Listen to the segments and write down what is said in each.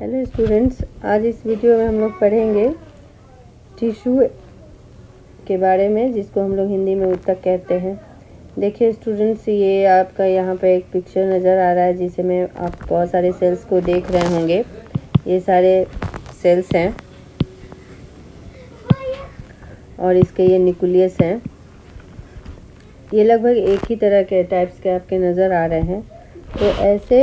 Hello students, आज इस video में हम लोग पढ़ेंगे टिश्यू के बारे में, जिसको हम लोग हिंदी में ऊतक कहते हैं। देखिए स्टूडेंट्स, ये आपका यहाँ पे एक पिक्चर नज़र आ रहा है जिसमें आप बहुत सारे सेल्स को देख रहे होंगे। ये सारे सेल्स हैं और इसके ये न्यूक्लियस हैं। ये लगभग एक ही तरह के टाइप्स के आपके नज़र आ रहे हैं। तो ऐसे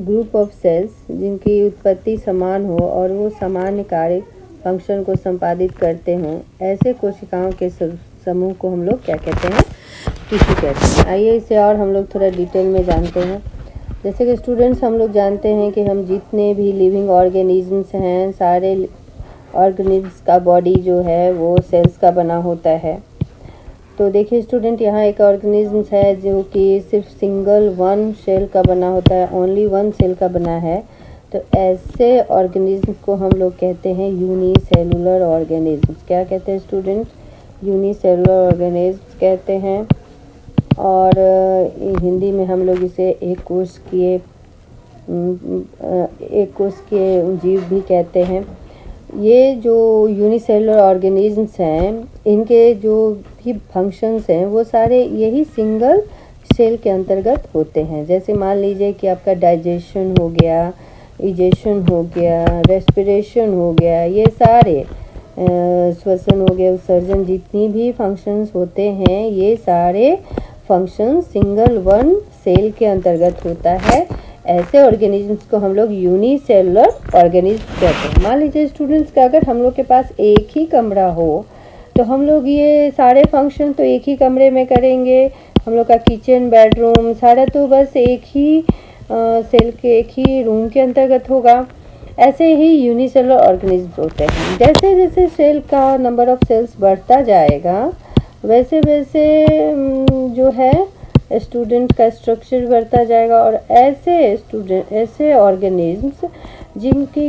ग्रुप ऑफ सेल्स जिनकी उत्पत्ति समान हो और वो सामान्य कार्य फंक्शन को संपादित करते हों, ऐसे कोशिकाओं के समूह को हम लोग क्या कहते हैं? टिश्यू कहते हैं। आइए इसे और हम लोग थोड़ा डिटेल में जानते हैं। जैसे कि स्टूडेंट्स, हम लोग जानते हैं कि हम जितने भी लिविंग ऑर्गेनिजम्स हैं, सारे ऑर्गेनिजम्स का बॉडी जो है वो सेल्स का बना होता है। तो देखिए स्टूडेंट, यहाँ एक ऑर्गेनिजम्स है जो कि सिर्फ सिंगल वन सेल का बना होता है, ओनली वन सेल का बना है। तो ऐसे ऑर्गेनिजम्स को हम लोग कहते हैं यूनिसेलुलर ऑर्गेनिजम्स। क्या कहते हैं स्टूडेंट? यूनिसेलुलर ऑर्गेनिजम्स कहते हैं। और हिंदी में हम लोग इसे एक कोश के जीव भी कहते हैं। ये जो यूनिसेलुलर ऑर्गेनिजम्स हैं, इनके जो भी फंक्शंस हैं वो सारे यही सिंगल सेल के अंतर्गत होते हैं। जैसे मान लीजिए कि आपका डाइजेशन हो गया, इजेशन हो गया, रेस्पिरेशन हो गया, ये सारे श्वसन हो गया, उत्सर्जन, जितनी भी फंक्शंस होते हैं ये सारे फंक्शन सिंगल वन सेल के अंतर्गत होता है। ऐसे ऑर्गेनिजम्स को हम लोग यूनिसेलुलर ऑर्गेनिज्म कहते हैं। मान लीजिए स्टूडेंट्स कि अगर हम लोग के पास एक ही कमरा हो तो हम लोग ये सारे फंक्शन तो एक ही कमरे में करेंगे। हम लोग का किचन, बेडरूम सारा तो बस एक ही सेल के, एक ही रूम के अंतर्गत होगा। ऐसे ही यूनिसेलुलर ऑर्गेनिज्म होते हैं। जैसे जैसे सेल का नंबर ऑफ सेल्स बढ़ता जाएगा वैसे वैसे जो है स्टूडेंट का स्ट्रक्चर बढ़ता जाएगा। और ऐसे ऑर्गेनिज्म्स जिनकी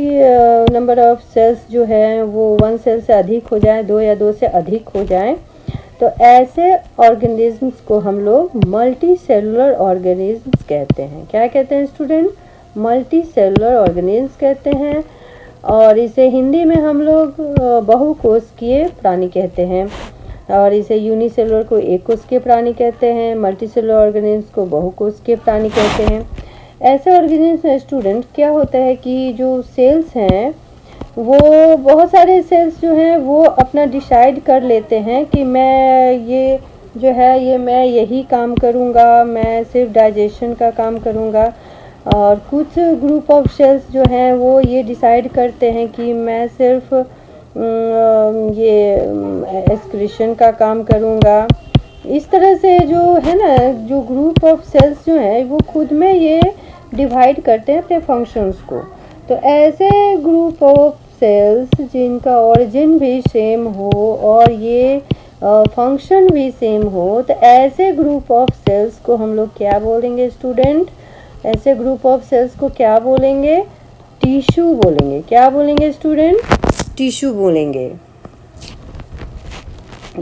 नंबर ऑफ सेल्स जो है वो वन सेल से अधिक हो जाए, दो या दो से अधिक हो जाए, तो ऐसे ऑर्गेनिज्म्स को हम लोग मल्टी सेलुलर ऑर्गेनिज्म्स कहते हैं। क्या कहते हैं स्टूडेंट? मल्टी सेलुलर ऑर्गेनिज्म्स कहते हैं। और इसे हिंदी में हम लोग बहुकोशिकीय प्राणी कहते हैं। और इसे यूनिसेलुलर को एक कोशिकीय प्राणी कहते हैं, मल्टी सेलुलर ऑर्गेनिज्म्स को बहुकोशिकीय प्राणी कहते हैं। ऐसे ऑर्गेनिज्म्स में स्टूडेंट क्या होता है कि जो सेल्स हैं वो बहुत सारे सेल्स जो हैं वो अपना डिसाइड कर लेते हैं कि मैं ये जो है ये मैं यही काम करूँगा, मैं सिर्फ डाइजेशन का काम करूँगा। और कुछ ग्रुप ऑफ सेल्स जो हैं वो ये डिसाइड करते हैं कि मैं सिर्फ ये एक्सक्रीशन का काम करूँगा। इस तरह से जो है ना, जो ग्रुप ऑफ सेल्स जो है वो खुद में ये डिवाइड करते हैं अपने फंक्शंस को। तो ऐसे ग्रुप ऑफ सेल्स जिनका ओरिजिन भी सेम हो और ये फंक्शन भी सेम हो, तो ऐसे ग्रुप ऑफ सेल्स को हम लोग क्या बोलेंगे स्टूडेंट? ऐसे ग्रुप ऑफ सेल्स को क्या बोलेंगे? टिश्यू बोलेंगे। क्या बोलेंगे स्टूडेंट? टिश्यू बोलेंगे।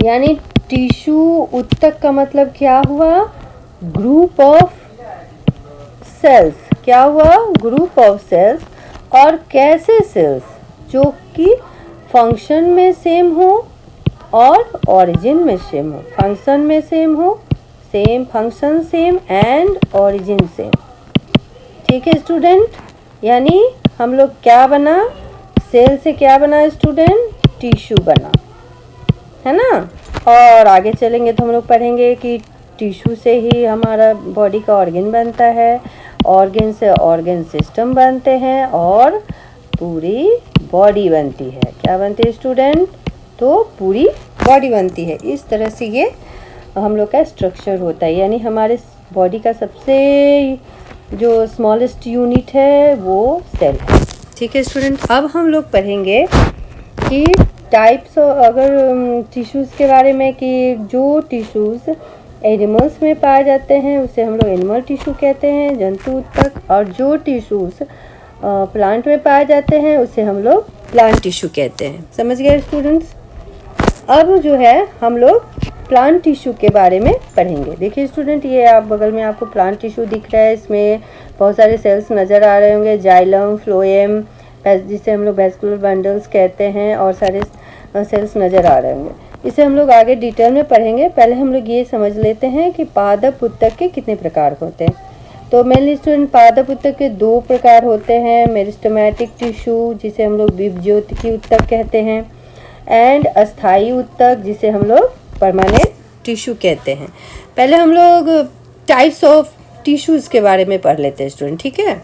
यानी टिश्यू ऊतक का मतलब क्या हुआ? Group of cells. क्या हुआ? Group of cells. और कैसे सेल्स? जो कि फंक्शन में सेम हो और ओरिजिन में सेम हो। फंक्शन में सेम हो, same function same and origin same. ठीक है स्टूडेंट, यानी हम लोग क्या बना? सेल से क्या बना स्टूडेंट? टिश्यू बना, है ना। और आगे चलेंगे तो हम लोग पढ़ेंगे कि टिश्यू से ही हमारा बॉडी का ऑर्गन बनता है, ऑर्गन से ऑर्गन सिस्टम बनते हैं और पूरी बॉडी बनती है। क्या बनती है स्टूडेंट? तो पूरी बॉडी बनती है। इस तरह से ये हम लोग का स्ट्रक्चर होता है। यानी हमारे बॉडी का सबसे जो स्मॉलेस्ट यूनिट है वो सेल है। ठीक है स्टूडेंट, अब हम लोग पढ़ेंगे कि टाइप्स अगर टिश्यूज़ के बारे में, कि जो टिश्यूज़ एनिमल्स में पाए जाते हैं उसे हम लोग एनिमल टिश्यू कहते हैं, जंतु ऊतक। और जो टिश्यूज़ प्लांट में पाए जाते हैं उसे हम लोग प्लांट टिश्यू कहते हैं। समझ गए स्टूडेंट्स? अब जो है हम लोग प्लांट टिश्यू के बारे में पढ़ेंगे। देखिए स्टूडेंट, ये आप बगल में आपको प्लांट टिश्यू दिख रहा है। इसमें बहुत सारे सेल्स नज़र आ रहे होंगे, जाइलम, फ्लोएम, जिसे हम लोग वैस्कुलर बंडल्स कहते हैं, और सारे सेल्स नज़र आ रहे होंगे। इसे हम लोग आगे डिटेल में पढ़ेंगे। पहले हम लोग ये समझ लेते हैं कि पादप ऊतक के कितने प्रकार होते हैं। तो मेनली स्टूडेंट, पादप ऊतक के 2 प्रकार होते हैं, मेरिस्टेमेटिक टिश्यू जिसे हम लोग विभज्योतिकी ऊतक कहते हैं, एंड अस्थायी ऊतक जिसे हम लोग परमानेंट टिश्यू कहते हैं। पहले हम लोग टाइप्स ऑफ टिश्यूज़ के बारे में पढ़ लेते हैं स्टूडेंट, ठीक है।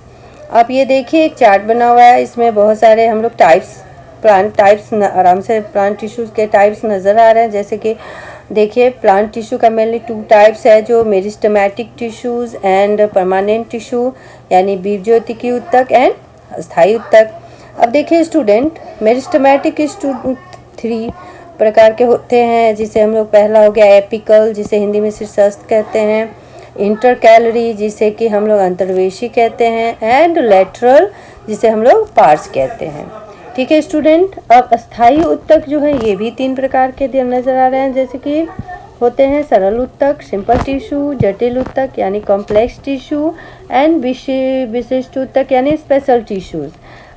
आप ये देखिए, एक चार्ट बना हुआ है, इसमें बहुत सारे हम लोग प्लांट टाइप्स आराम से प्लांट टिश्यूज़ के टाइप्स नज़र आ रहे हैं। जैसे कि देखिए, प्लांट टिश्यू का मेनली 2 टाइप्स है, जो meristematic tissues and permanent tissue, यानी विभज्योतिकी ऊतक एंड अस्थायी ऊतक। अब देखिए स्टूडेंट, मेरिस्टेमेटिक 3 प्रकार के होते हैं, जिसे हम लोग, पहला हो गया एपिकल, जिसे हिंदी में शीर्षस्थ कहते हैं, इंटरकैलरी जिसे कि हम लोग अंतर्वेशी कहते हैं, एंड लेटरल जिसे हम लोग पार्स कहते हैं, ठीक है स्टूडेंट। अब अस्थायी ऊतक जो है, ये भी 3 प्रकार के नज़र आ रहे हैं, जैसे कि होते हैं सरल ऊतक, सिंपल टिश्यू, जटिल ऊतक यानी कॉम्प्लेक्स टिश्यू, एंड विशिष्ट ऊतक यानी स्पेशल टिश्यूज़।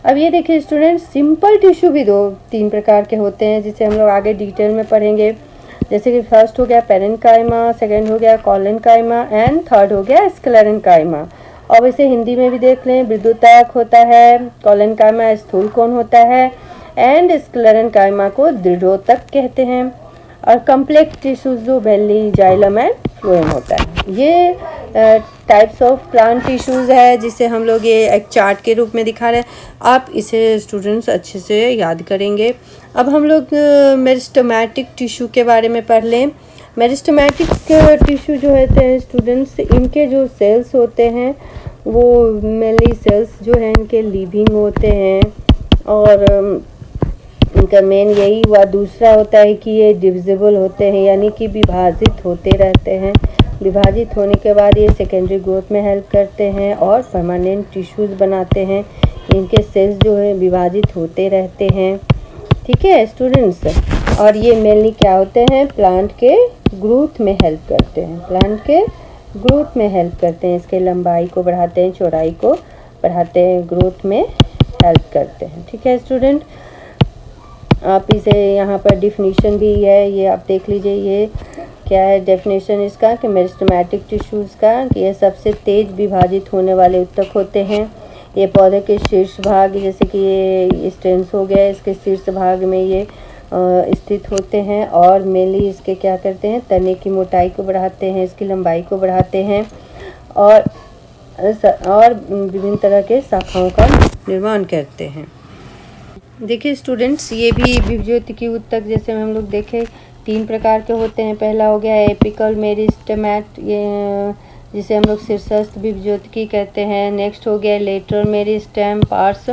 अब ये देखिए स्टूडेंट, सिंपल टिश्यू भी 2-3 प्रकार के होते हैं, जिसे हम लोग आगे डिटेल में पढ़ेंगे। जैसे कि फर्स्ट हो गया पेरेन्काइमा, सेकंड हो गया कॉलेनकाइमा, एंड थर्ड हो गया स्क्लेरेन्काइमा। अब इसे हिंदी में भी देख लें, विद्युतायक होता है, कॉलेनकाइमा स्थूल कोण होता है, एंड स्क्लेरेन्काइमा को दृढ़ोतक कहते हैं, और कम्प्लेक्स टिश्यूज जो बेली, जाइलम एंड फ्लोएम होता है। ये टाइप्स ऑफ प्लांट टिश्यूज़ है, जिसे हम लोग ये एक चार्ट के रूप में दिखा रहे हैं। आप इसे स्टूडेंट्स अच्छे से याद करेंगे। अब हम लोग मेरिस्टेमेटिक टिश्यू के बारे में पढ़ लें। मेरिस्टेमेटिक टिश्यू जो होते हैं स्टूडेंट्स, इनके जो सेल्स होते हैं वो मेनली सेल्स जो हैं इनके लिविंग होते हैं, और इनका मेन यही हुआ। दूसरा होता है कि ये डिविजिबल होते हैं, यानी कि विभाजित होते रहते हैं। विभाजित होने के बाद ये सेकेंडरी ग्रोथ में हेल्प करते हैं और परमानेंट टिश्यूज़ बनाते हैं। इनके सेल्स जो है विभाजित होते रहते हैं, ठीक है स्टूडेंट्स। और ये मेनली क्या होते हैं, प्लांट के ग्रोथ में हेल्प करते हैं, प्लांट के ग्रोथ में हेल्प करते हैं। इसके लंबाई को बढ़ाते हैं, चौड़ाई को बढ़ाते हैं, ग्रोथ में हेल्प करते हैं, ठीक है स्टूडेंट। आप इसे यहाँ पर डिफिनीशन भी है, ये आप देख लीजिए। ये क्या है डेफिनेशन इसका, कि मेरिस्टेमेटिक टिश्यूज़ का, कि ये सबसे तेज़ विभाजित होने वाले ऊतक होते हैं। ये पौधे के शीर्ष भाग, जैसे कि ये स्टेम्स हो गया, इसके शीर्ष भाग में ये स्थित होते हैं, और मेनली इसके क्या करते हैं, तने की मोटाई को बढ़ाते हैं, इसकी लंबाई को बढ़ाते हैं, और विभिन्न तरह के शाखाओं का निर्माण करते हैं। देखिए स्टूडेंट्स, ये भी विभज्योतिकी ऊतक जैसे हम लोग देखें 3 प्रकार के होते हैं। पहला हो गया एपिकल मेरिस्टेमेट, ये जिसे हम लोग शीर्षस्थ विभज्योतिकी कहते हैं। नेक्स्ट हो गया लेटरल मेरिस्टेम पार्स,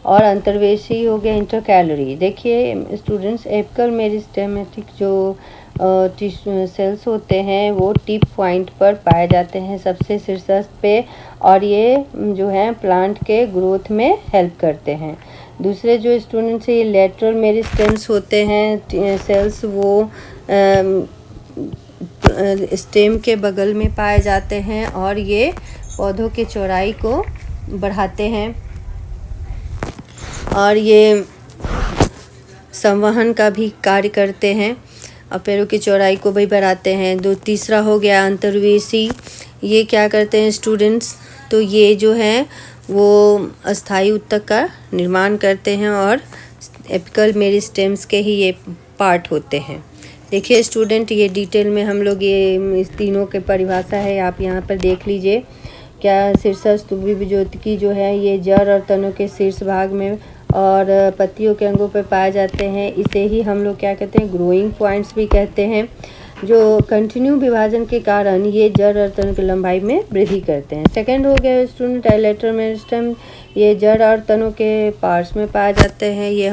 और अंतर्वेशी हो गया इंटरकैलरी। देखिए स्टूडेंट्स, एपिकल मेरिस्टेमेटिक जो टिश्यू सेल्स होते हैं वो टिप पॉइंट पर पाए जाते हैं, सबसे शीर्षस्थ पे, और ये जो है प्लांट के ग्रोथ में हेल्प करते हैं। दूसरे जो स्टूडेंट्स ये लेटरल मेरिस्टेम्स होते हैं सेल्स, वो स्टेम के बगल में पाए जाते हैं, और ये पौधों की चौड़ाई को बढ़ाते हैं, और ये संवहन का भी कार्य करते हैं, और पेड़ों की चौड़ाई को भी बढ़ाते हैं। तीसरा हो गया अंतर्वेशी, ये क्या करते हैं स्टूडेंट्स, तो ये जो है वो अस्थायी ऊतक का निर्माण करते हैं, और एपिकल मेरिस्टेम्स के ही ये पार्ट होते हैं। देखिए स्टूडेंट, ये डिटेल में हम लोग ये इस तीनों के परिभाषा है, आप यहाँ पर देख लीजिए। क्या शीर्षस्थ विभज्योतिकी जो है ये जड़ और तनों के शीर्ष भाग में और पत्तियों के अंगों पर पाए जाते हैं। इसे ही हम लोग क्या कहते हैं, ग्रोइंग पॉइंट्स भी कहते हैं, जो कंटिन्यू विभाजन के कारण ये जड़ और तनों की लंबाई में वृद्धि करते हैं। सेकंड हो गया स्टूडेंट लेटरल मेरिस्टेम, ये जड़ और तनों के पार्ट्स में पाए जाते हैं। ये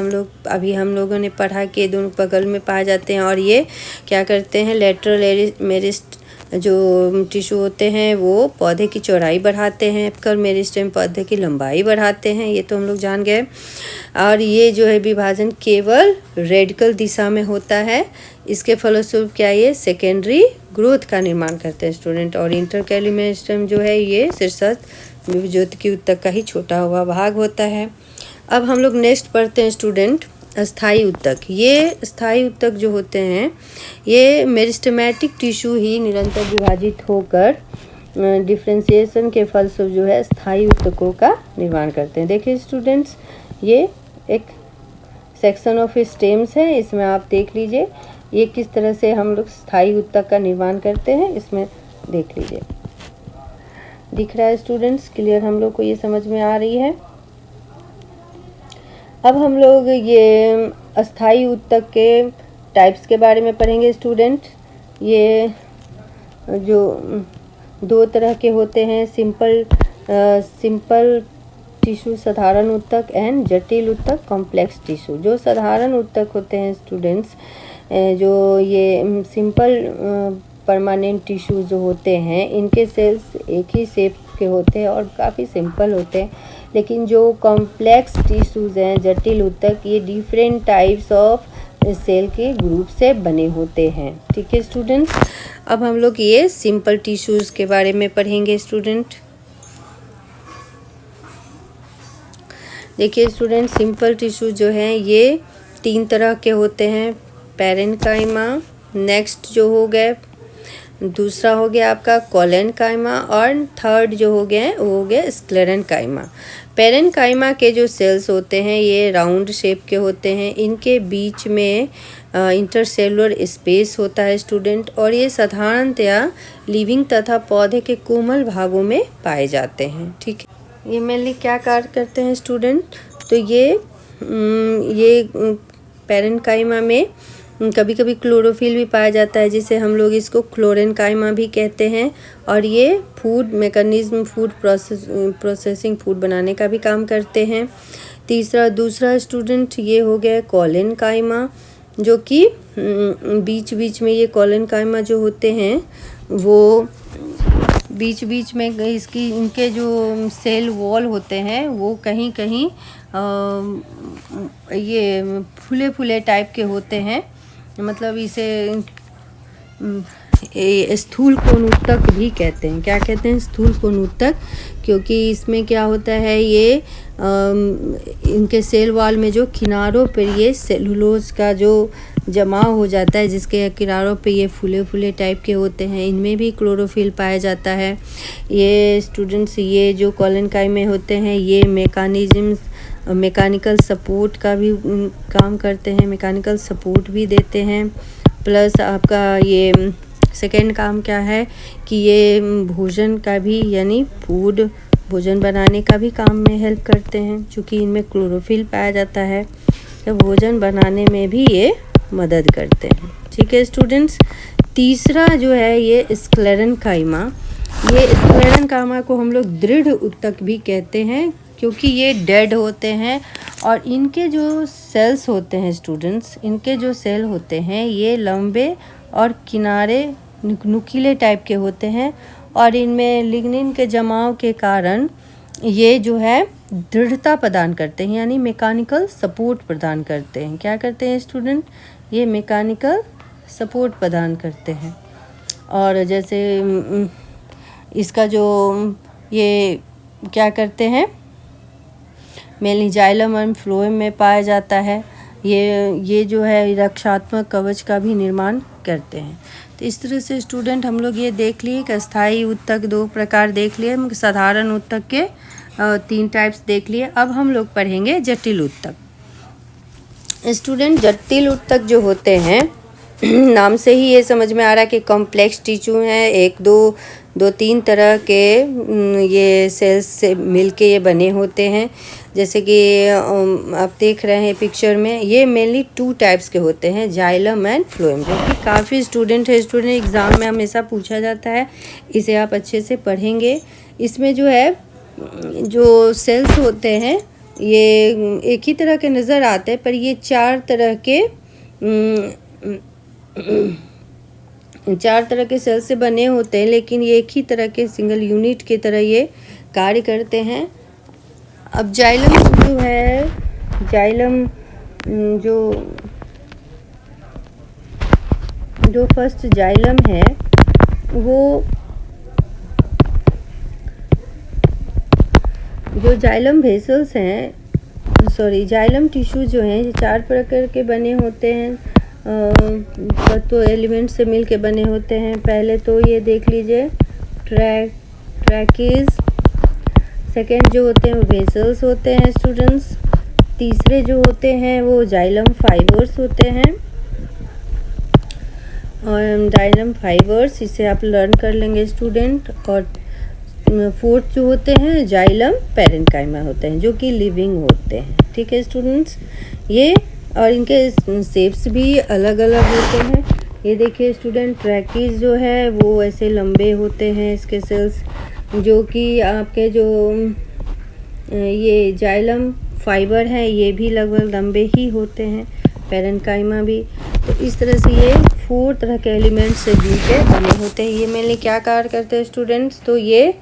हम लोगों ने पढ़ा कि दोनों बगल में पाए जाते हैं, और ये क्या करते हैं, लेटरल मेरिस्ट जो टिश्यू होते हैं वो पौधे की चौड़ाई बढ़ाते हैं, एपिकल मेरिस्टेम पौधे की लंबाई बढ़ाते हैं, ये तो हम लोग जान गए। और ये जो है विभाजन केवल रेडिकल दिशा में होता है, इसके फलस्वरूप क्या ये सेकेंडरी ग्रोथ का निर्माण करते हैं स्टूडेंट। और इंटरकैली मेरिस्टेम जो है ये शीर्षस्थ विभज्योतिकी ऊतक का ही छोटा हुआ भाग होता है। अब हम लोग नेक्स्ट पढ़ते हैं स्टूडेंट, अस्थाई ऊतक। ये अस्थाई ऊतक जो होते हैं ये मेरिस्टेमेटिक टिश्यू ही निरंतर विभाजित होकर डिफ्रेंसिएशन के फलस्वरूप जो है स्थायी ऊतकों का निर्माण करते हैं। देखिए स्टूडेंट्स, ये एक सेक्शन ऑफ स्टेम्स है, इसमें आप देख लीजिए ये किस तरह से हम लोग स्थायी ऊतक का निर्माण करते हैं, इसमें देख लीजिए। दिख रहा है स्टूडेंट्स, क्लियर हम लोग को ये समझ में आ रही है। अब हम लोग ये अस्थायी ऊतक के टाइप्स के बारे में पढ़ेंगे स्टूडेंट। ये जो दो तरह के होते हैं, सिंपल टिश्यू साधारण ऊतक एंड जटिल ऊतक कॉम्प्लेक्स टिश्यू। जो साधारण ऊतक होते हैं स्टूडेंट्स, जो ये सिंपल परमानेंट टिश्यू जो होते हैं, इनके सेल्स एक ही शेप के होते हैं और काफ़ी सिंपल होते हैं। लेकिन जो कॉम्प्लेक्स टिश्यूज़ हैं, जटिल ऊतक, ये डिफरेंट टाइप्स ऑफ सेल के ग्रुप से बने होते हैं। ठीक है स्टूडेंट्स, अब हम लोग ये सिंपल टिश्यूज़ के बारे में पढ़ेंगे स्टूडेंट। देखिए स्टूडेंट, सिंपल टिश्यू जो हैं ये 3 तरह के होते हैं। पैरेन्काइमा, नेक्स्ट जो हो गए, दूसरा हो गया आपका कोलेनकाइमा, और थर्ड जो हो गया वो हो गया स्क्लेरेन्काइमा। पैरेन्काइमा के जो सेल्स होते हैं ये राउंड शेप के होते हैं। इनके बीच में इंटरसेलुलर स्पेस होता है स्टूडेंट, और ये साधारणतया लिविंग तथा पौधे के कोमल भागों में पाए जाते हैं। ठीक है, ये मेनली क्या कार्य करते हैं स्टूडेंट, तो ये पैरेन्काइमा में कभी कभी क्लोरोफिल भी पाया जाता है, जिसे हम लोग इसको क्लोरेन्काइमा भी कहते हैं। और ये food mechanism, food processing, food बनाने का भी काम करते हैं। दूसरा स्टूडेंट ये हो गया कोलेनकाइमा, जो कि बीच बीच में ये कोलेनकाइमा जो होते हैं वो बीच बीच में इनके जो सेल वॉल होते हैं वो कहीं कहीं ये फूले फूले टाइप के होते हैं। मतलब इसे स्थूल कोण ऊतक भी कहते हैं। क्या कहते हैं? स्थूल कोण ऊतक, क्योंकि इसमें क्या होता है, ये इनके सेल वॉल में जो किनारों पर ये सेलुलोज का जो जमाव हो जाता है, जिसके किनारों पे ये फूले फूले टाइप के होते हैं, इनमें भी क्लोरोफिल पाया जाता है। ये स्टूडेंट्स, ये जो कोलेनकाइमा में होते हैं, ये मैकेनिकल सपोर्ट का भी काम करते हैं, मैकेनिकल सपोर्ट भी देते हैं। प्लस आपका ये सेकेंड काम क्या है कि ये भोजन का भी, यानी भोजन बनाने का भी काम में हेल्प करते हैं, क्योंकि इनमें क्लोरोफिल पाया जाता है, तो भोजन बनाने में भी ये मदद करते हैं। ठीक है स्टूडेंट्स, तीसरा जो है ये स्क्लेरेन्काइमा। ये स्क्लेरेन्काइमा को हम लोग दृढ़ ऊतक भी कहते हैं, क्योंकि ये डेड होते हैं और इनके जो सेल्स होते हैं स्टूडेंट्स, इनके जो सेल होते हैं ये लंबे और किनारे नुकीले टाइप के होते हैं, और इनमें लिग्निन के जमाव के कारण ये जो है दृढ़ता प्रदान करते हैं, यानी मैकेनिकल सपोर्ट प्रदान करते हैं। क्या करते हैं स्टूडेंट? ये मैकेनिकल सपोर्ट प्रदान करते हैं। और जैसे इसका जो ये क्या करते हैं, मेनली जाइलम एंड फ्लोएम में पाया जाता है। ये जो है रक्षात्मक कवच का भी निर्माण करते हैं। तो इस तरह से स्टूडेंट हम लोग ये देख लिए कि अस्थायी ऊतक 2 प्रकार देख लिए, साधारण ऊतक के 3 टाइप्स देख लिए। अब हम लोग पढ़ेंगे जटिल ऊतक। स्टूडेंट, जटिल ऊतक जो होते हैं, नाम से ही ये समझ में आ रहा है कि कॉम्प्लेक्स टिश्यू हैं, 1-2-3 तरह के ये सेल्स से मिलके ये बने होते हैं। जैसे कि आप देख रहे हैं पिक्चर में, ये मेनली 2 टाइप्स के होते हैं, जाइलम एंड फ्लोएम, जो कि काफ़ी स्टूडेंट एग्ज़ाम में हमेशा पूछा जाता है। इसे आप अच्छे से पढ़ेंगे। इसमें जो है, जो सेल्स होते हैं ये एक ही तरह के नज़र आते हैं, पर ये 4 तरह के सेल से बने होते हैं, लेकिन ये एक ही तरह के सिंगल यूनिट की तरह ये कार्य करते हैं। अब जाइलम जो है, जो फर्स्ट जाइलम है, वो जो जाइलम वेसल्स हैं जाइलम टिश्यू जो हैं ये 4 प्रकार के बने होते हैं, तत्व एलिमेंट से मिल के बने होते हैं। पहले तो ये देख लीजिए ट्रैकीज, सेकेंड जो होते हैं वो वेसल्स होते हैं स्टूडेंट्स, तीसरे जो होते हैं वो जाइलम फाइबर्स होते हैं। और जाइलम फाइबर्स इसे आप लर्न कर लेंगे स्टूडेंट। और फोर्थ जो होते हैं जाइलम पैरेन्काइमा होते हैं जो कि लिविंग होते हैं। ठीक है स्टूडेंट्स, ये और इनके शेप्स भी अलग अलग होते हैं। ये देखिए स्टूडेंट, ट्रैकीज जो है वो ऐसे लंबे होते हैं इसके सेल्स, जो कि आपके जो ये जाइलम फाइबर हैं ये भी लगभग लंबे ही होते हैं, पैरेन्काइमा भी। तो इस तरह से ये 4 तरह के एलिमेंट से मिलकर बने होते हैं। ये मेनली क्या कार्य करते हैं स्टूडेंट्स, तो ये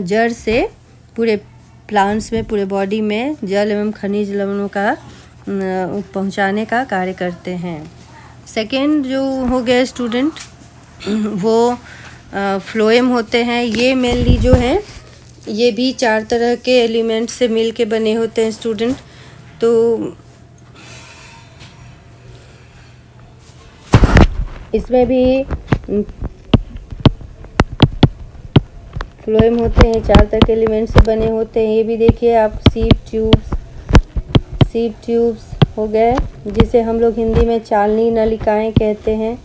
जड़ से पूरे प्लांट्स में, पूरे बॉडी में जल एवं खनिज लवणों का पहुंचाने का कार्य करते हैं। सेकेंड जो हो गया स्टूडेंट वो फ्लोएम होते हैं। ये मेनली जो है ये भी 4 तरह के एलिमेंट से मिल के बने होते हैं स्टूडेंट। तो इसमें भी फ्लोएम होते हैं, 4 तरह के एलिमेंट से बने होते हैं। ये भी देखिए आप सीप ट्यूब्स हो गए, जिसे हम लोग हिंदी में चालनी नलिकाएं कहते हैं।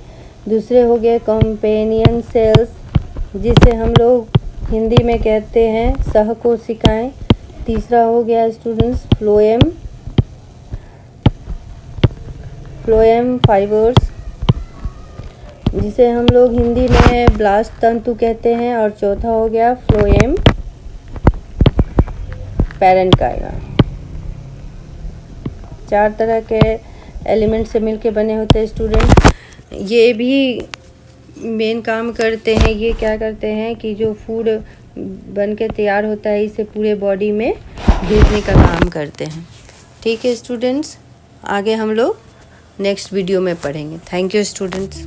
दूसरे हो गए कंपेनियन सेल्स, जिसे हम लोग हिंदी में कहते हैं सहकोशिकाएं। तीसरा हो गया स्टूडेंट्स फ्लोएम फाइबर्स, जिसे हम लोग हिंदी में ब्लास्ट तंतु कहते हैं। और चौथा हो गया फ्लोएम पैरेन्काइमा। 4 तरह के एलिमेंट से मिलके बने होते हैं स्टूडेंट। ये भी मेन काम करते हैं, ये क्या करते हैं कि जो फूड बन के तैयार होता है इसे पूरे बॉडी में भेजने का काम करते हैं। ठीक है स्टूडेंट्स, आगे हम लोग नेक्स्ट वीडियो में पढ़ेंगे। Thank you students.